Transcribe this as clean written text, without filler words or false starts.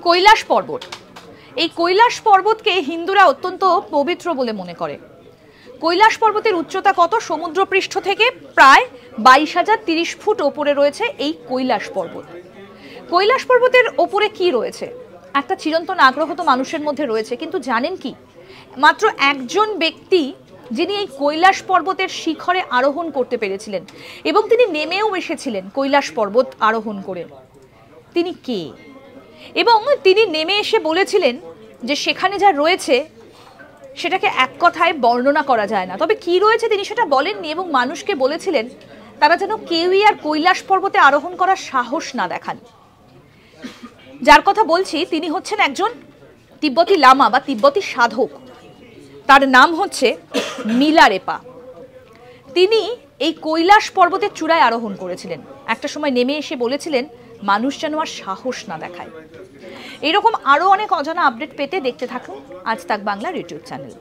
কৈলাস পর্বত। এই কৈলাস পর্বতকে হিন্দুরা অত্যন্ত পবিত্র বলে মনে করে। কৈলাস পর্বতের উচ্চতা কত? সমুদ্রপৃষ্ঠ থেকে প্রায় 22,030 ফুট ওপরে রয়েছে এই কৈলাস পর্বত। কৈলাস পর্বতের ওপরে কি রয়েছে? একটা চিরন্তন আগ্রহ তো মানুষের মধ্যে রয়েছে, কিন্তু জানেন কি, মাত্র একজন ব্যক্তি যিনি এই কৈলাস পর্বতের শিখরে আরোহণ করতে পেরেছিলেন এবং তিনি নেমেও এসেছিলেন কৈলাস পর্বত আরোহণ করে। তিনি কে? এবং তিনি নেমে এসে বলেছিলেন যে সেখানে যা রয়েছে সেটাকে এক কথায় বর্ণনা করা যায় না। তবে কি রয়েছে তিনি সেটা বলেননি এবং মানুষকে বলেছিলেন তারা যেন কেউই আর কৈলাস পর্বতে আরোহণ করার সাহস না দেখান। যার কথা বলছি তিনি হচ্ছেন একজন তিব্বতী লামা বা তিব্বতী সাধক। তার নাম হচ্ছে মিলারেপা। তিনি এই কৈলাস পর্বতের চূড়ায় আরোহণ করেছিলেন। একটা সময় নেমে এসে বলেছিলেন মানুষ যেন আর সাহস না দেখায়। এরকম আরো অনেক অজানা আপডেট পেতে দেখতে থাকুন আজ তাক বাংলার ইউটিউব চ্যানেল।